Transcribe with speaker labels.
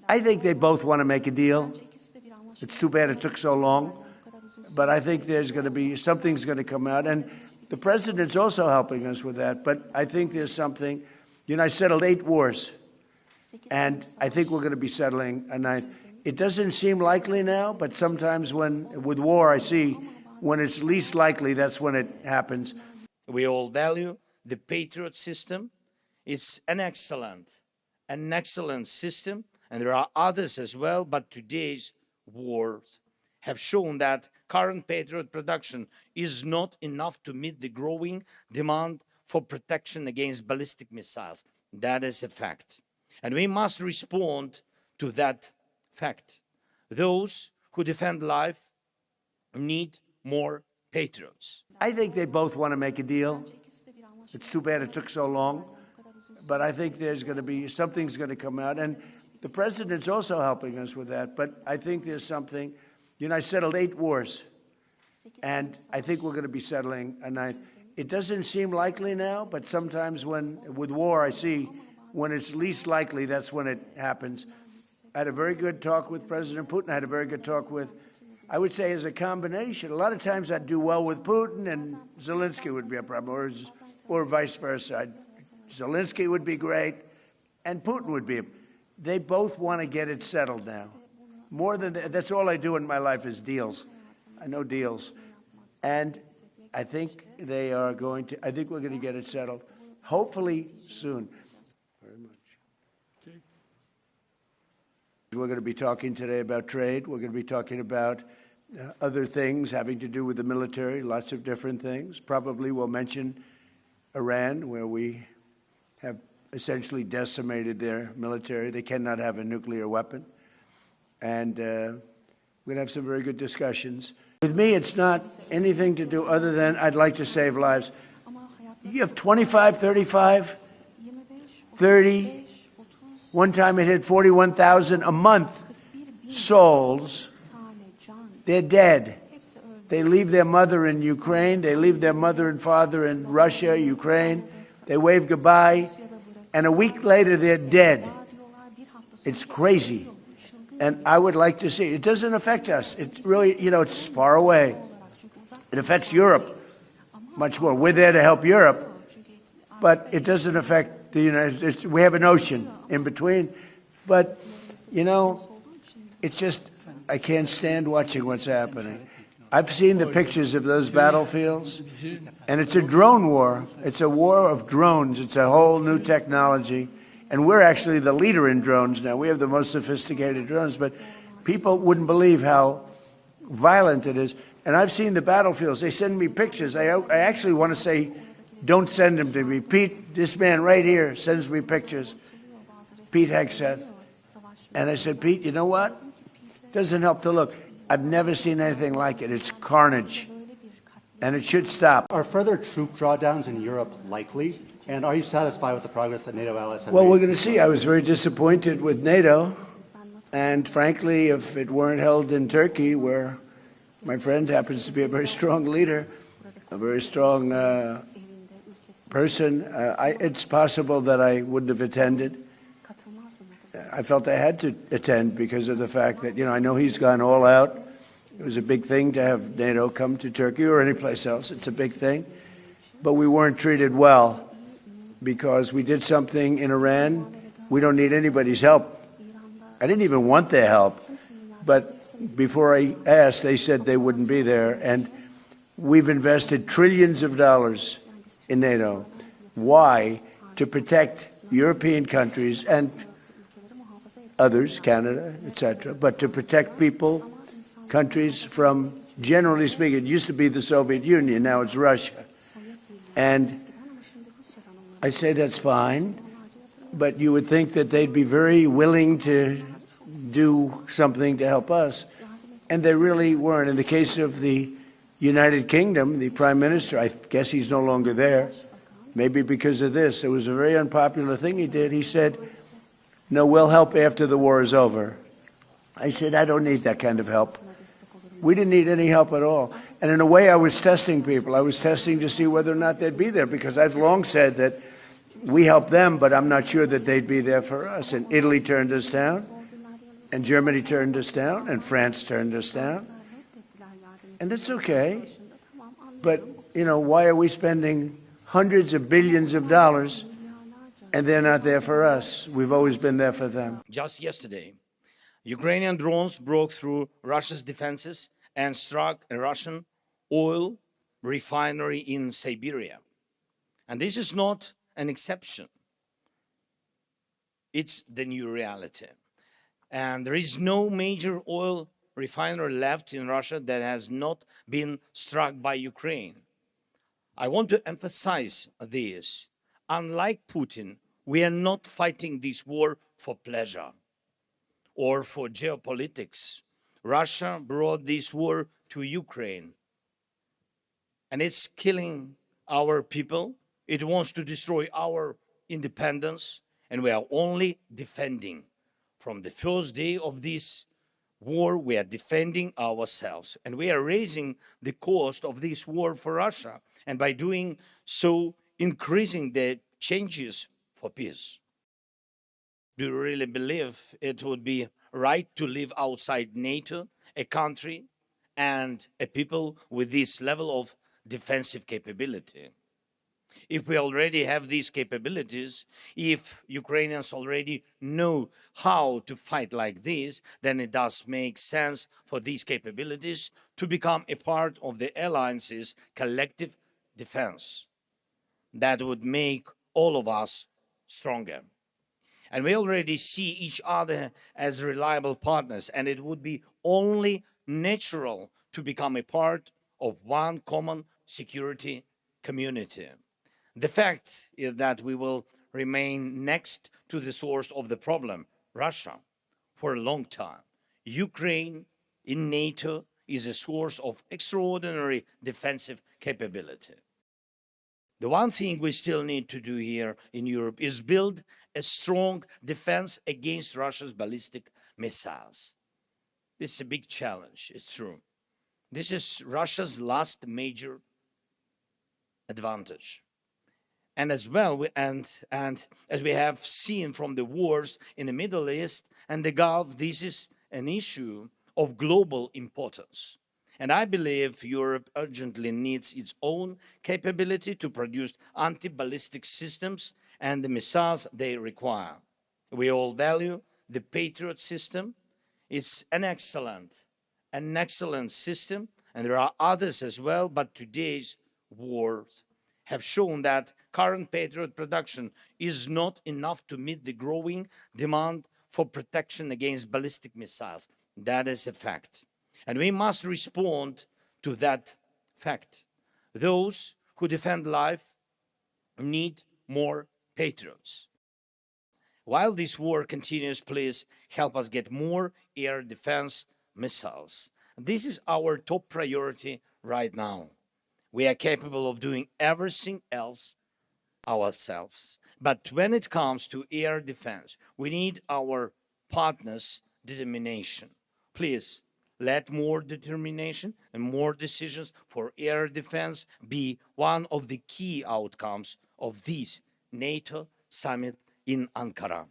Speaker 1: I think they both want to make a deal. It's too bad it took so long. But I think there's going to be, something's going to come out. And the president's also helping us with that. But I think there's something, I settled 8 wars. And I think we're going to be settling a 9th. It doesn't seem likely now, but sometimes with war, I see when it's least likely, that's when it happens.
Speaker 2: We all value the Patriot system. It's an excellent system. And there are others as well, but today's wars have shown that current Patriot production is not enough to meet the growing demand for protection against ballistic missiles. That is a fact. And we must respond to that fact. Those who defend life need more Patriots.
Speaker 1: I think they both want to make a deal. It's too bad it took so long. But I think there's going to be, something's going to come out. And the president's also helping us with that. But I think there's something, I settled 8 wars. And I think we're going to be settling a 9th. It doesn't seem likely now, but sometimes with war, I see when it's least likely, that's when it happens. I had a very good talk with President Putin. I had a very good talk with, I would say, as a combination. A lot of times I'd do well with Putin and Zelensky would be a problem, or vice versa. Zelensky would be great and Putin would be. They both want to get it settled now. More than that, that's all I do in my life is deals. I know deals. And I think I think we're going to get it settled, hopefully soon. Very much. Okay. We're going to be talking today about trade. We're going to be talking about other things having to do with the military, lots of different things. Probably we'll mention Iran, where we have essentially decimated their military. They cannot have a nuclear weapon. And we're going to have some very good discussions. With me, it's not anything to do other than I'd like to save lives. You have 25, 35, 30. One time it hit 41,000 a month souls. They're dead. They leave their mother in Ukraine. They leave their mother and father in Russia, Ukraine. They wave goodbye. And a week later, they're dead. It's crazy. And I would like to see, it doesn't affect us. It's really, it's far away. It affects Europe much more. We're there to help Europe, but it doesn't affect the United States. We have an ocean in between. But, it's just, I can't stand watching what's happening. I've seen the pictures of those battlefields, and it's a drone war. It's a war of drones. It's a whole new technology. And we're actually the leader in drones now. We have the most sophisticated drones, but people wouldn't believe how violent it is. And I've seen the battlefields. They send me pictures. I actually want to say, don't send them to me. Pete, this man right here sends me pictures. Pete Hegseth. And I said, Pete, you know what? Doesn't help to look. I've never seen anything like it. It's carnage. And it should stop.
Speaker 3: Are further troop drawdowns in Europe likely? And are you satisfied with the progress that NATO allies have made?
Speaker 1: Well, we're going to see. I was very disappointed with NATO. And frankly, if it weren't held in Turkey, where my friend happens to be a very strong leader, a very strong person, it's possible that I wouldn't have attended. I felt I had to attend because of the fact that, I know he's gone all out. It was a big thing to have NATO come to Turkey or any place else. It's a big thing. But we weren't treated well because we did something in Iran. We don't need anybody's help. I didn't even want their help. But before I asked, they said they wouldn't be there. And we've invested trillions of dollars in NATO. Why? To protect European countries and others, Canada, etc., but to protect people, countries from, generally speaking, it used to be the Soviet Union, now it's Russia. And I say that's fine, but you would think that they'd be very willing to do something to help us, and they really weren't. In the case of the United Kingdom, the Prime Minister, I guess he's no longer there, maybe because of this. It was a very unpopular thing he did. He said, no, we'll help after the war is over. I said, I don't need that kind of help. We didn't need any help at all. And in a way, I was testing people. I was testing to see whether or not they'd be there, because I've long said that we helped them, but I'm not sure that they'd be there for us. And Italy turned us down. And Germany turned us down, and France turned us down. And it's okay. But, you know, why are we spending hundreds of billions of dollars and they're not there for us? We've always been there for them.
Speaker 2: Just yesterday, Ukrainian drones broke through Russia's defenses and struck a Russian oil refinery in Siberia. And this is not an exception. It's the new reality. And there is no major oil refinery left in Russia that has not been struck by Ukraine. I want to emphasize this. Unlike Putin, we are not fighting this war for pleasure or for geopolitics. Russia brought this war to Ukraine, and it's killing our people. It wants to destroy our independence, and we are only defending. From the first day of this war, we are defending ourselves, and we are raising the cost of this war for Russia, and by doing so, increasing the chances for peace. Do you really believe it would be right to live outside NATO, a country and a people with this level of defensive capability? If we already have these capabilities, if Ukrainians already know how to fight like this, then it does make sense for these capabilities to become a part of the alliance's collective defense. That would make all of us stronger. And we already see each other as reliable partners, and it would be only natural to become a part of one common security community. The fact is that we will remain next to the source of the problem, Russia, for a long time. Ukraine in NATO is a source of extraordinary defensive capability. The one thing we still need to do here in Europe is build a strong defense against Russia's ballistic missiles. This is a big challenge, it's true. This is Russia's last major advantage. And as well, and as we have seen from the wars in the Middle East and the Gulf, this is an issue of global importance. And I believe Europe urgently needs its own capability to produce anti-ballistic systems and the missiles they require. We all value the Patriot system. It's an excellent system, and there are others as well, but today's wars have shown that current Patriot production is not enough to meet the growing demand for protection against ballistic missiles. That is a fact. And we must respond to that fact. Those who defend life need more Patriots. While this war continues, please help us get more air defense missiles. This is our top priority right now. We are capable of doing everything else ourselves. But when it comes to air defense, we need our partners' determination. Please, let more determination and more decisions for air defense be one of the key outcomes of this NATO summit in Ankara.